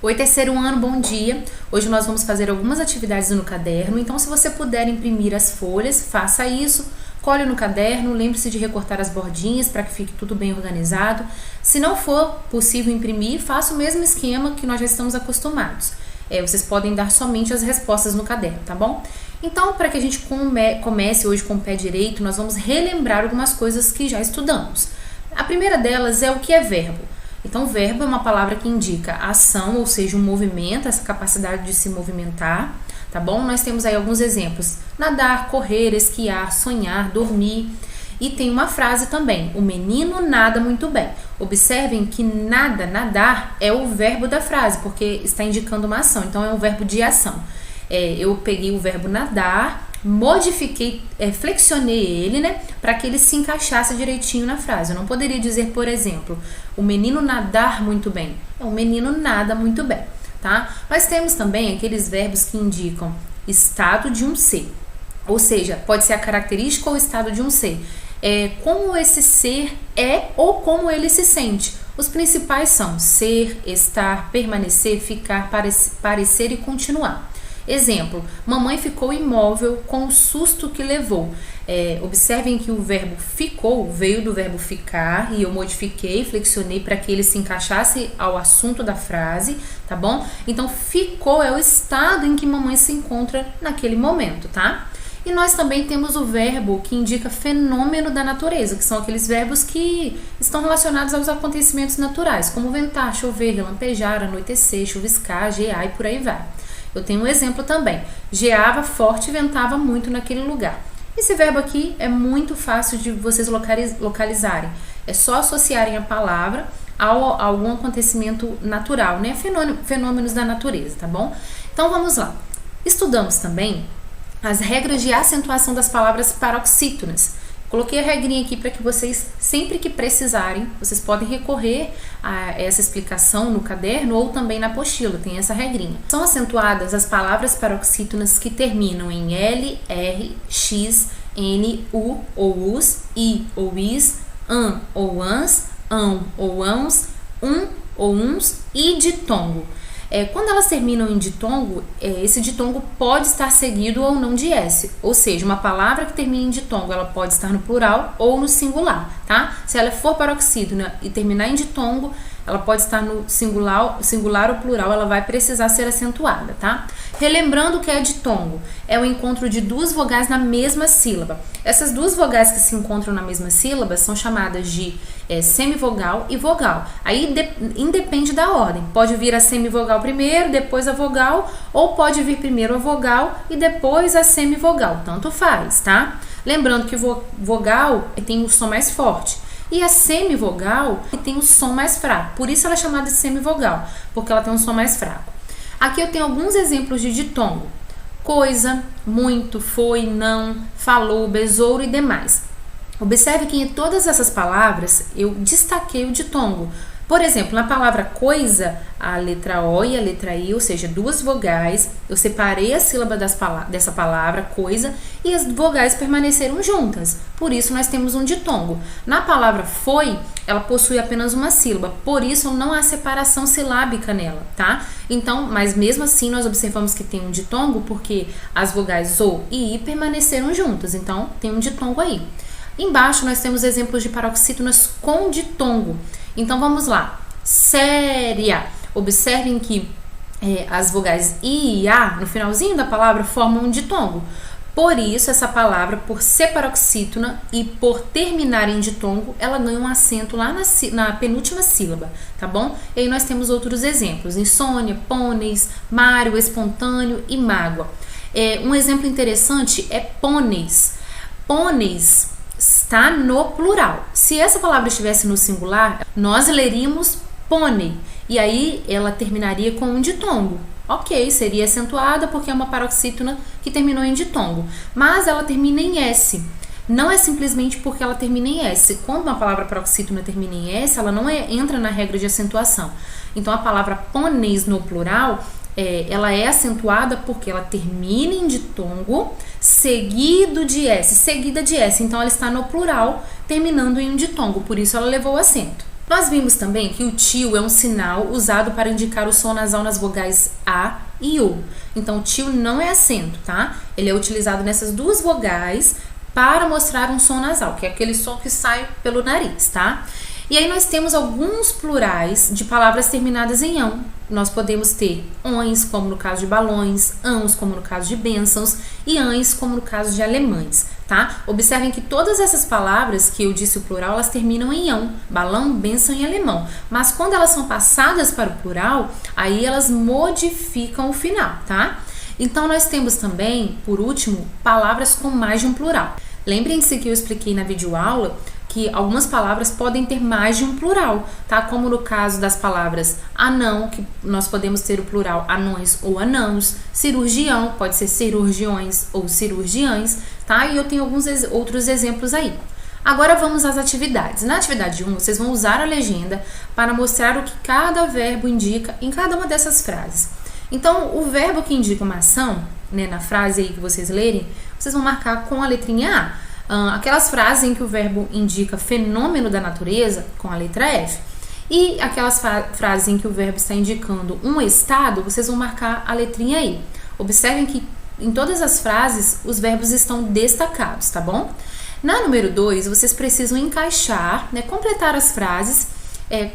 Oi, terceiro ano, bom dia! Hoje nós vamos fazer algumas atividades no caderno, então se você puder imprimir as folhas, faça isso, cole no caderno, lembre-se de recortar as bordinhas para que fique tudo bem organizado. Se não for possível imprimir, faça o mesmo esquema que nós já estamos acostumados. Vocês podem dar somente as respostas no caderno, tá bom? Então, para que a gente comece hoje com o pé direito, nós vamos relembrar algumas coisas que já estudamos. A primeira delas é o que é verbo. Então, verbo é uma palavra que indica ação, ou seja, um movimento, essa capacidade de se movimentar, tá bom? Nós temos aí alguns exemplos: nadar, correr, esquiar, sonhar, dormir. E tem uma frase também: o menino nada muito bem. Observem que nadar é o verbo da frase, porque está indicando uma ação, então é um verbo de ação. Eu peguei o verbo nadar, modifiquei, flexionei ele, né, para que ele se encaixasse direitinho na frase. Eu não poderia dizer, por exemplo, o menino nadar muito bem. O menino nada muito bem, tá? Mas temos também aqueles verbos que indicam estado de um ser. Ou seja, pode ser a característica ou o estado de um ser. Como esse ser é ou como ele se sente. Os principais são ser, estar, permanecer, ficar, parecer e continuar. Exemplo: mamãe ficou imóvel com o susto que levou. Observem que o verbo ficou veio do verbo ficar e eu modifiquei, flexionei para que ele se encaixasse ao assunto da frase, tá bom? Então, ficou é o estado em que mamãe se encontra naquele momento, tá? E nós também temos o verbo que indica fenômeno da natureza, que são aqueles verbos que estão relacionados aos acontecimentos naturais, como ventar, chover, relampejar, anoitecer, chuviscar, gear e por aí vai. Eu tenho um exemplo também: geava forte e ventava muito naquele lugar. Esse verbo aqui é muito fácil de vocês localizarem. É só associarem a palavra a algum acontecimento natural, né? Fenômenos da natureza, tá bom? Então vamos lá. Estudamos também as regras de acentuação das palavras paroxítonas. Coloquei a regrinha aqui para que vocês, sempre que precisarem, vocês podem recorrer a essa explicação no caderno ou também na apostila, tem essa regrinha. São acentuadas as palavras paroxítonas que terminam em L, R, X, N, U ou US, I ou IS, AN ou ANS, ão ou ãos, ou uns e ditongo. Quando elas terminam em ditongo, esse ditongo pode estar seguido ou não de S. Ou seja, uma palavra que termina em ditongo, ela pode estar no plural ou no singular, tá? Se ela for paroxítona e terminar em ditongo, ela pode estar no singular ou plural, ela vai precisar ser acentuada, tá? Relembrando o que é ditongo: é o encontro de duas vogais na mesma sílaba. Essas duas vogais que se encontram na mesma sílaba são chamadas de semivogal e vogal. Aí independe da ordem. Pode vir a semivogal primeiro, depois a vogal, ou pode vir primeiro a vogal e depois a semivogal. Tanto faz, tá? Lembrando que vogal tem o som mais forte e a semivogal tem o som mais fraco. Por isso ela é chamada de semivogal, porque ela tem um som mais fraco. Aqui eu tenho alguns exemplos de ditongo: coisa, muito, foi, não, falou, besouro e demais. Observe que em todas essas palavras eu destaquei o ditongo. Por exemplo, na palavra coisa, a letra O e a letra I, ou seja, duas vogais, eu separei a sílaba dessa palavra, coisa, e as vogais permaneceram juntas. Por isso, nós temos um ditongo. Na palavra foi, ela possui apenas uma sílaba, por isso não há separação silábica nela, tá? Então, mas mesmo assim, nós observamos que tem um ditongo porque as vogais O e I permaneceram juntas, então tem um ditongo aí. Embaixo nós temos exemplos de paroxítonas com ditongo. Então vamos lá. Séria. Observem que as vogais I e A no finalzinho da palavra formam um ditongo. Por isso essa palavra, por ser paroxítona e por terminar em ditongo, ela ganha um acento lá na penúltima sílaba, tá bom? E aí nós temos outros exemplos: insônia, pôneis, Mário, espontâneo e mágoa. Um exemplo interessante é pôneis. Pôneis está no plural. Se essa palavra estivesse no singular, nós leríamos pônei, e aí ela terminaria com um ditongo. Ok, seria acentuada porque é uma paroxítona que terminou em ditongo, mas ela termina em S. Não é simplesmente porque ela termina em S. Quando uma palavra paroxítona termina em S, ela não entra na regra de acentuação. Então a palavra pôneis no plural, ela é acentuada porque ela termina em ditongo seguida de S. Então ela está no plural, terminando em um ditongo, por isso ela levou o acento. Nós vimos também que o tio é um sinal usado para indicar o som nasal nas vogais A e U. Então, o tio não é acento, tá? Ele é utilizado nessas duas vogais para mostrar um som nasal, que é aquele som que sai pelo nariz, tá? E aí nós temos alguns plurais de palavras terminadas em ão. Nós podemos ter ões, como no caso de balões, ãos, como no caso de bênçãos, e ães, como no caso de alemães, tá? Observem que todas essas palavras que eu disse o plural, elas terminam em ão, balão, bênção e alemão. Mas quando elas são passadas para o plural, aí elas modificam o final, tá? Então nós temos também, por último, palavras com mais de um plural. Lembrem-se que eu expliquei na videoaula que algumas palavras podem ter mais de um plural, tá? Como no caso das palavras anão, que nós podemos ter o plural anões ou anãos, cirurgião, pode ser cirurgiões ou cirurgiães, tá? E eu tenho alguns outros exemplos aí. Agora vamos às atividades. Na atividade 1, vocês vão usar a legenda para mostrar o que cada verbo indica em cada uma dessas frases. Então, o verbo que indica uma ação, né, na frase aí que vocês lerem, vocês vão marcar com a letrinha A. Aquelas frases em que o verbo indica fenômeno da natureza, com a letra F. E aquelas frases em que o verbo está indicando um estado, vocês vão marcar a letrinha I. Observem que em todas as frases os verbos estão destacados, tá bom? Na número 2, vocês precisam encaixar, né, completar as frases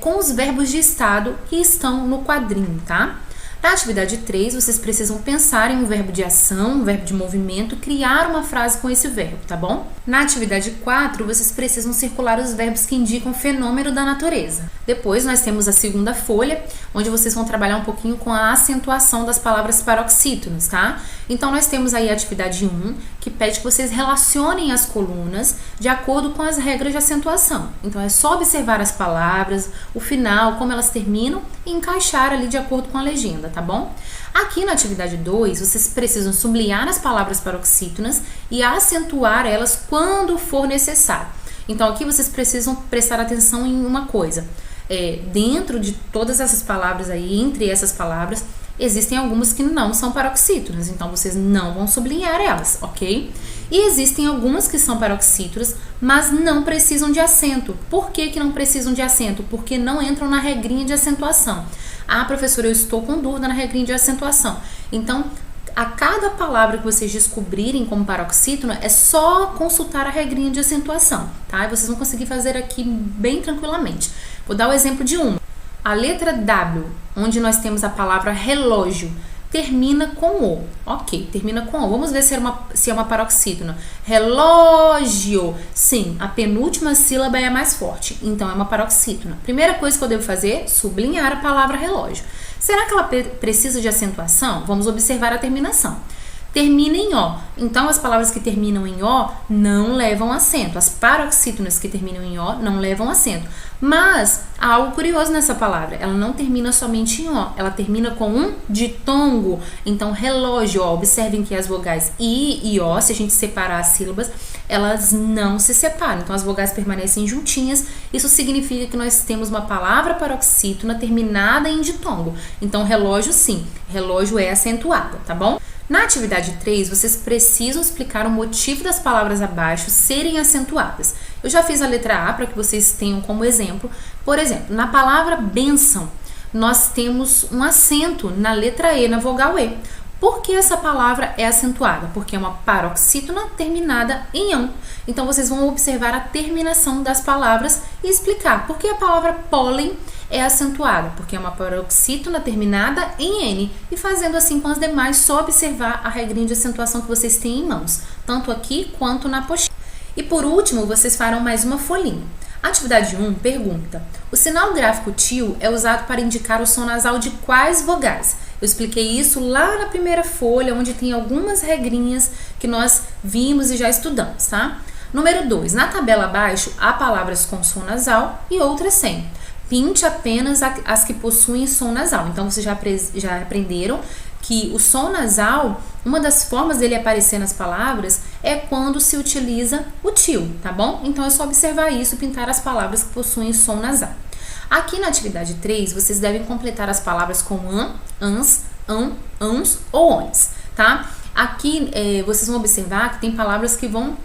com os verbos de estado que estão no quadrinho, tá? Na atividade 3, vocês precisam pensar em um verbo de ação, um verbo de movimento, criar uma frase com esse verbo, tá bom? Na atividade 4, vocês precisam circular os verbos que indicam fenômeno da natureza. Depois, nós temos a segunda folha, onde vocês vão trabalhar um pouquinho com a acentuação das palavras paroxítonas, tá? Então, nós temos aí a atividade 1, que pede que vocês relacionem as colunas de acordo com as regras de acentuação. Então, é só observar as palavras, o final, como elas terminam e encaixar ali de acordo com a legenda, tá bom? Aqui na atividade 2, vocês precisam sublinhar as palavras paroxítonas e acentuar elas quando for necessário. Então, aqui vocês precisam prestar atenção em uma coisa. Dentro de todas essas palavras aí, entre essas palavras, existem algumas que não são paroxítonas, então vocês não vão sublinhar elas, ok? E existem algumas que são paroxítonas, mas não precisam de acento. Por que que não precisam de acento? Porque não entram na regrinha de acentuação. Ah, professora, eu estou com dúvida na regrinha de acentuação. Então, a cada palavra que vocês descobrirem como paroxítona, é só consultar a regrinha de acentuação, tá? E vocês vão conseguir fazer aqui bem tranquilamente. Vou dar o exemplo de uma. A letra W, onde nós temos a palavra relógio, termina com O. Ok, termina com O. Vamos ver se é uma paroxítona. Relógio. Sim, a penúltima sílaba é a mais forte, então é uma paroxítona. Primeira coisa que eu devo fazer, sublinhar a palavra relógio. Será que ela precisa de acentuação? Vamos observar a terminação. Termina em O. Então, as palavras que terminam em O não levam acento. As paroxítonas que terminam em O não levam acento. Mas, há algo curioso nessa palavra. Ela não termina somente em O. Ela termina com um ditongo. Então, relógio. Ó, observem que as vogais I e O, se a gente separar as sílabas, elas não se separam. Então, as vogais permanecem juntinhas. Isso significa que nós temos uma palavra paroxítona terminada em ditongo. Então, relógio sim. Relógio é acentuada, tá bom? Na atividade 3, vocês precisam explicar o motivo das palavras abaixo serem acentuadas. Eu já fiz a letra A para que vocês tenham como exemplo. Por exemplo, na palavra bênção, nós temos um acento na letra E, na vogal E. Por que essa palavra é acentuada? Porque é uma paroxítona terminada em ão. Então, vocês vão observar a terminação das palavras e explicar por que a palavra pólen é acentuada, porque é uma paroxítona terminada em N. E fazendo assim com as demais, só observar a regrinha de acentuação que vocês têm em mãos, tanto aqui quanto na apostila. E por último, vocês farão mais uma folhinha. Atividade 1 pergunta: o sinal gráfico tio é usado para indicar o som nasal de quais vogais? Eu expliquei isso lá na primeira folha, onde tem algumas regrinhas que nós vimos e já estudamos, tá? Número 2, na tabela abaixo, há palavras com som nasal e outras sem. Pinte apenas as que possuem som nasal. Então, vocês já aprenderam que o som nasal, uma das formas dele aparecer nas palavras é quando se utiliza o tio, tá bom? Então, é só observar isso, pintar as palavras que possuem som nasal. Aqui na atividade 3, vocês devem completar as palavras com an, ans, ão, ãos ou ões, tá? Aqui, vocês vão observar que tem palavras que vão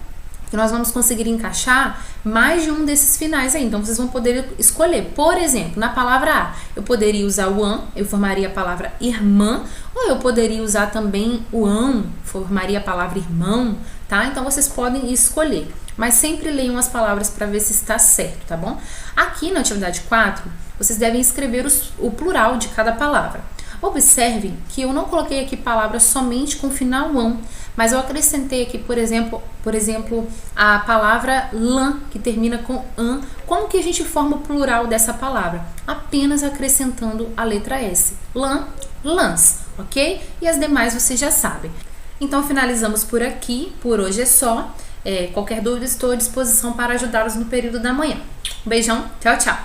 que nós vamos conseguir encaixar mais de um desses finais aí. Então, vocês vão poder escolher. Por exemplo, na palavra A, eu poderia usar o an, eu formaria a palavra irmã, ou eu poderia usar também o ão, formaria a palavra irmão, tá? Então, vocês podem escolher. Mas sempre leiam as palavras para ver se está certo, tá bom? Aqui na atividade 4, vocês devem escrever o plural de cada palavra. Observem que eu não coloquei aqui palavras somente com final ão, mas eu acrescentei aqui, por exemplo, a palavra lã, que termina com an. Como que a gente forma o plural dessa palavra? Apenas acrescentando a letra S. Lã, lãs, ok? E as demais vocês já sabem. Então, finalizamos por aqui. Por hoje é só. Qualquer dúvida, estou à disposição para ajudá-los no período da manhã. Um beijão, tchau, tchau!